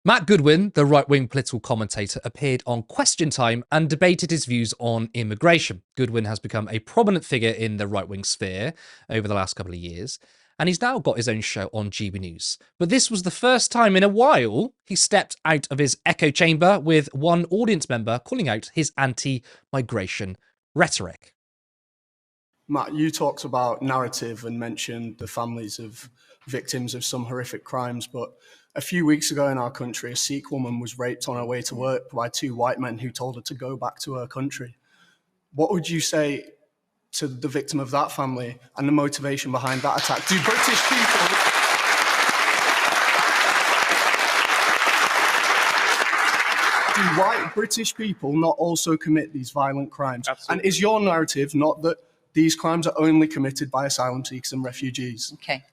Matt Goodwin, the right-wing political commentator, appeared on Question Time and debated his views on immigration. Goodwin has become a prominent figure in the right-wing sphere over the last couple of years, and he's now got his own show on GB News. But this was the first time in a while he stepped out of his echo chamber, with one audience member calling out his anti-migration rhetoric. Matt, you talked about narrative and mentioned the families of victims of some horrific crimes, but a few weeks ago in our country, a Sikh woman was raped on her way to work by two white men who told her to go back to her country. What would you say to the victim of that family and the motivation behind that attack? Do white British people not also commit these violent crimes? Absolutely. And is your narrative not that these crimes are only committed by asylum seekers and refugees? Okay.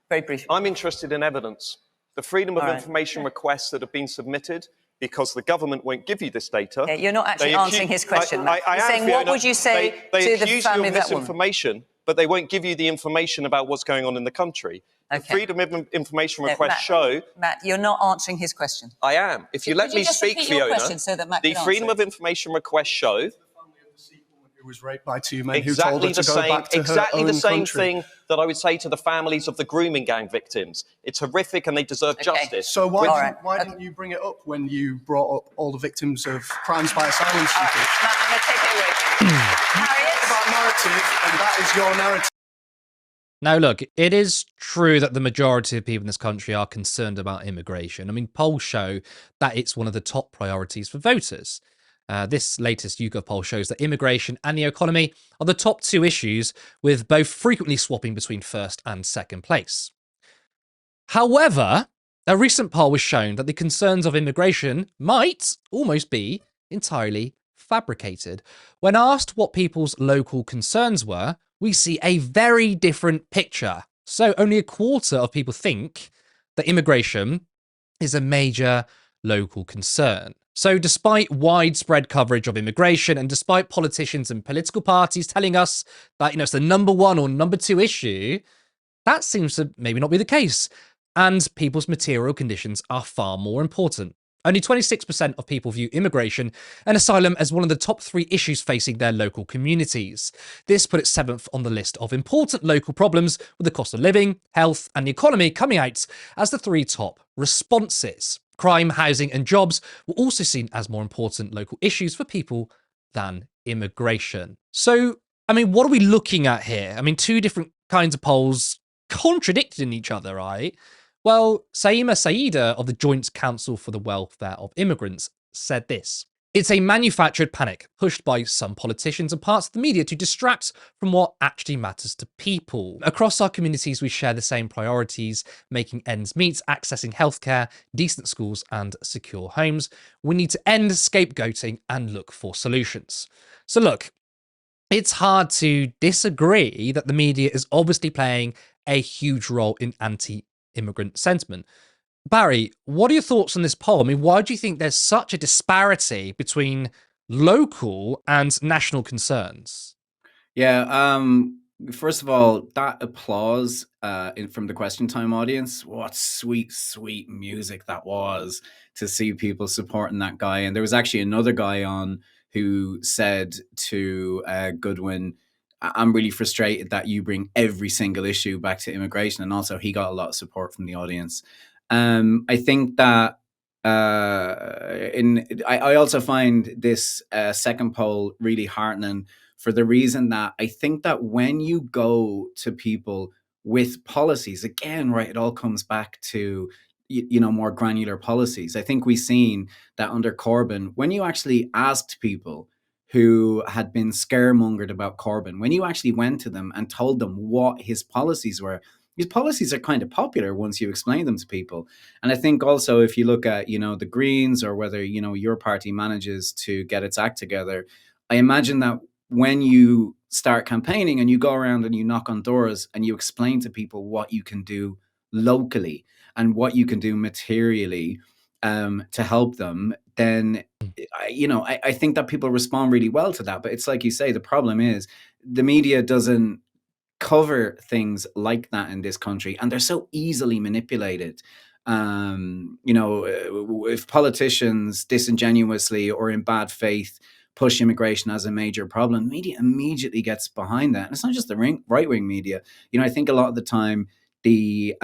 Very brief. I'm interested in evidence. The freedom of information requests that have been submitted, because the government won't give you this data. Okay, you're not actually answering his question. You're saying, what would you say to the family of that woman? Misinformation, but they won't give you the information about what's going on in the country. Okay. The freedom of information requests show... Matt, you're not answering his question. I am. If you let me speak, Fiona, the freedom of information requests show... who was raped by two men who told her to go back to her own the same country. thing that I would say to the families of the grooming gang victims. It's horrific and they deserve justice. So why didn't you bring it up when you brought up all the victims of crimes by asylum seekers? Matt, I'm going to take it away. Harriet? About narrative, and that is your narrative. Now, look, it is true that the majority of people in this country are concerned about immigration. I mean, polls show that it's one of the top priorities for voters. This latest YouGov poll shows that immigration and the economy are the top two issues, with both frequently swapping between first and second place. However, a recent poll has shown that the concerns of immigration might almost be entirely fabricated. When asked what people's local concerns were, we see a very different picture. So only a quarter of people think that immigration is a major local concern. So despite widespread coverage of immigration, and despite politicians and political parties telling us that, it's the number one or number two issue, that seems to maybe not be the case. And people's material conditions are far more important. Only 26% of people view immigration and asylum as one of the top three issues facing their local communities. This put it seventh on the list of important local problems, with the cost of living, health, and the economy coming out as the three top responses. Crime, housing, and jobs were also seen as more important local issues for people than immigration. So, what are we looking at here? Two different kinds of polls contradicting each other, right? Well, Saima Saida of the Joint Council for the Welfare of Immigrants said this: "It's a manufactured panic pushed by some politicians and parts of the media to distract from what actually matters to people. Across our communities, we share the same priorities: making ends meet, accessing healthcare, decent schools, and secure homes. We need to end scapegoating and look for solutions." So look, it's hard to disagree that the media is obviously playing a huge role in anti-immigrant sentiment. Barry, what are your thoughts on this poll? Why do you think there's such a disparity between local and national concerns? Yeah, first of all, that applause from the Question Time audience, what sweet, sweet music that was to see people supporting that guy. And there was actually another guy on who said to Goodwin, "I'm really frustrated that you bring every single issue back to immigration." And also he got a lot of support from the audience. I think that I also find this second poll really heartening, for the reason that I think that when you go to people with policies, again, right, it all comes back to more granular policies. I think we've seen that under Corbyn, when you actually asked people who had been scaremongered about Corbyn, when you actually went to them and told them what his policies were, his policies are kind of popular once you explain them to people. And I think also, if you look at, the Greens, or whether, your party manages to get its act together, I imagine that when you start campaigning and you go around and you knock on doors and you explain to people what you can do locally and what you can do materially to help them, then, I think that people respond really well to that. But it's like you say, the problem is the media doesn't cover things like that in this country, and they're so easily manipulated. If politicians disingenuously or in bad faith push immigration as a major problem, media immediately gets behind that. And it's not just the right-wing media. I think a lot of the time the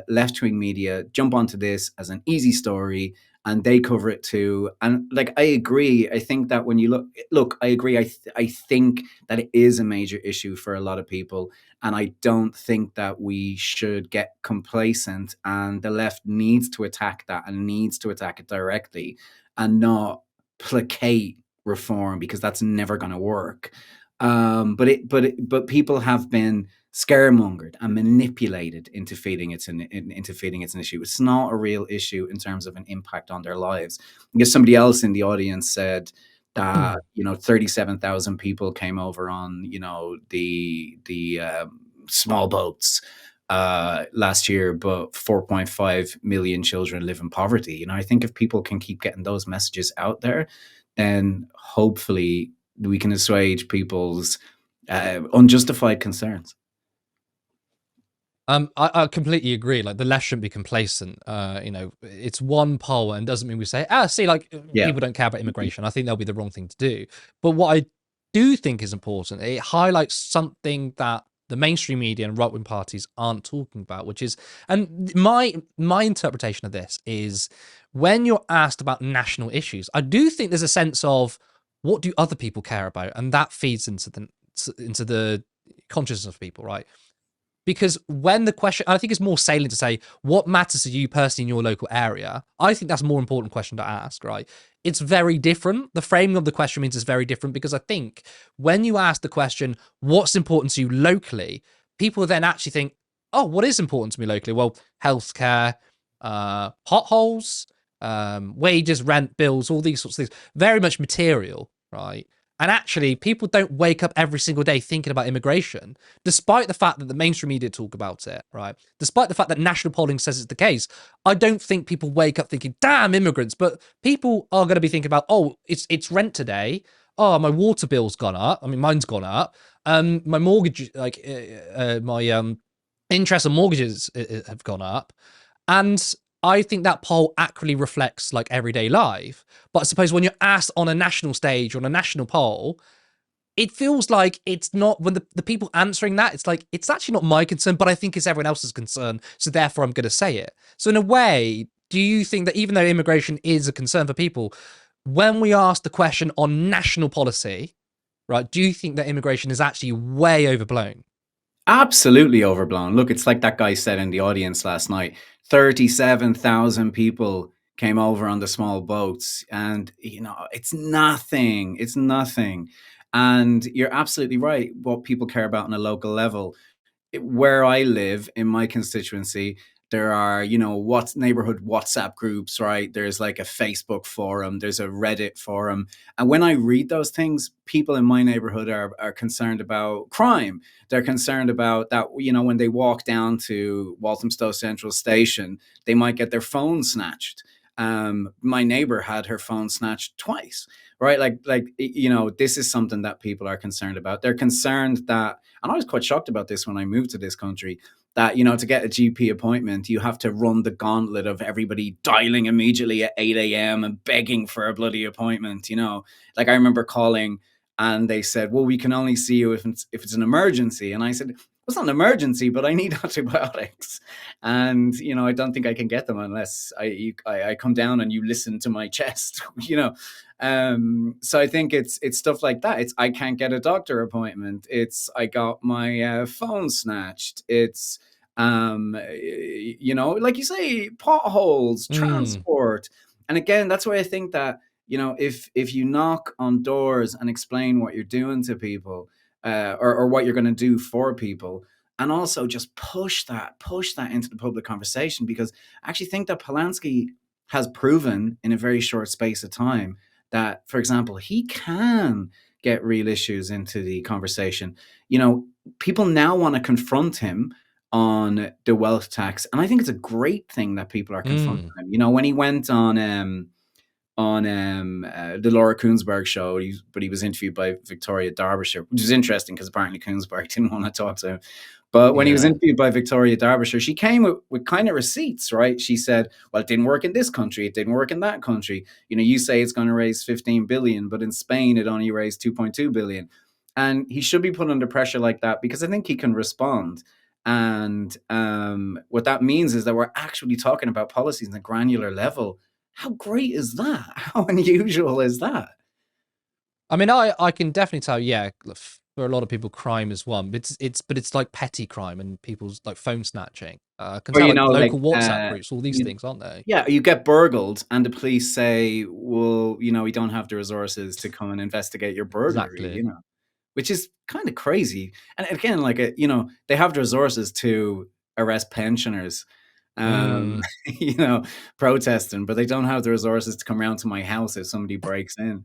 left-wing media jump onto this as an easy story and they cover it too. And I agree. I think that when you look, I agree. I think that it is a major issue for a lot of people. And I don't think that we should get complacent, and the left needs to attack that and needs to attack it directly and not placate reform, because that's never going to work. But people have been scaremongered and manipulated into feeling it's an issue. It's not a real issue in terms of an impact on their lives. I guess somebody else in the audience said that 37,000 people came over on the small boats last year, but 4.5 million children live in poverty. I think if people can keep getting those messages out there, then hopefully we can assuage people's unjustified concerns. I completely agree. The left shouldn't be complacent. It's one poll, and doesn't mean we say, people don't care about immigration. I think that'll be the wrong thing to do. But what I do think is important, it highlights something that the mainstream media and right-wing parties aren't talking about, which is, and my interpretation of this is, when you're asked about national issues, I do think there's a sense of, what do other people care about? And that feeds into the consciousness of people, right? Because when the question, I think it's more salient to say, what matters to you personally in your local area? I think that's a more important question to ask, right? It's very different. The framing of the question means it's very different, because I think when you ask the question, what's important to you locally, people then actually think, oh, what is important to me locally? Well, healthcare, potholes, wages, rent, bills, all these sorts of things, very much material, right? And actually, people don't wake up every single day thinking about immigration, despite the fact that the mainstream media talk about it, right? Despite the fact that national polling says it's the case, I don't think people wake up thinking, damn, immigrants. But people are going to be thinking about, oh, it's rent today. Oh, my water bill's gone up. I mean, mine's gone up. My mortgage, my interest on mortgages have gone up. And I think that poll accurately reflects everyday life. But I suppose when you're asked on a national stage or on a national poll, it feels like it's not, when the people answering that, it's like, it's actually not my concern, but I think it's everyone else's concern. So therefore I'm going to say it. So in a way, do you think that even though immigration is a concern for people, when we ask the question on national policy, right, do you think that immigration is actually way overblown? Absolutely overblown. Look, it's like that guy said in the audience last night, 37,000 people came over on the small boats, and it's nothing. It's nothing. And you're absolutely right. What people care about on a local level, where I live in my constituency, there are, what's neighborhood WhatsApp groups, right? There's a Facebook forum, there's a Reddit forum. And when I read those things, people in my neighborhood are concerned about crime. They're concerned about that, when they walk down to Walthamstow Central Station, they might get their phone snatched. My neighbor had her phone snatched twice, right? This is something that people are concerned about. They're concerned that, and I was quite shocked about this when I moved to this country, that, to get a GP appointment, you have to run the gauntlet of everybody dialing immediately at 8 a.m. and begging for a bloody appointment. I remember calling and they said, well, we can only see you if it's an emergency. And I said, it's not an emergency, but I need antibiotics. And, I don't think I can get them unless I come down and you listen to my chest, So I think it's stuff like that. I can't get a doctor appointment. I got my phone snatched. It's, like you say, potholes, transport. And again, that's why I think that, if you knock on doors and explain what you're doing to people, or what you're going to do for people, and also just push that into the public conversation, because I actually think that Polanski has proven in a very short space of time that, for example, he can get real issues into the conversation. People now want to confront him on the wealth tax, and I think it's a great thing that people are confronting him. When he went on the Laura Kuenssberg show, but he was interviewed by Victoria Derbyshire, which is interesting because apparently Kuenssberg didn't want to talk to him. But when he was Yeah. interviewed by Victoria Derbyshire, she came with kind of receipts, right? She said, well, it didn't work in this country. It didn't work in that country. You know, you say it's going to raise 15 billion, but in Spain, it only raised 2.2 billion. And he should be put under pressure like that because I think he can respond. And what that means is that we're actually talking about policies on a granular level. How great is that? How unusual is that? I mean, I can definitely tell, yeah, for a lot of people, crime is one, but it's like petty crime and people's like phone snatching. I can Or, tell you like know, like, local WhatsApp groups, all these things, aren't they? yeah, you get burgled and the police say, well, you know, we don't have the resources to come and investigate your burglary, Exactly. you know, which is kind of crazy. And again, like, you know, they have the resources to arrest pensioners, Mm. you know, protesting, but they don't have the resources to come around to my house if somebody breaks in.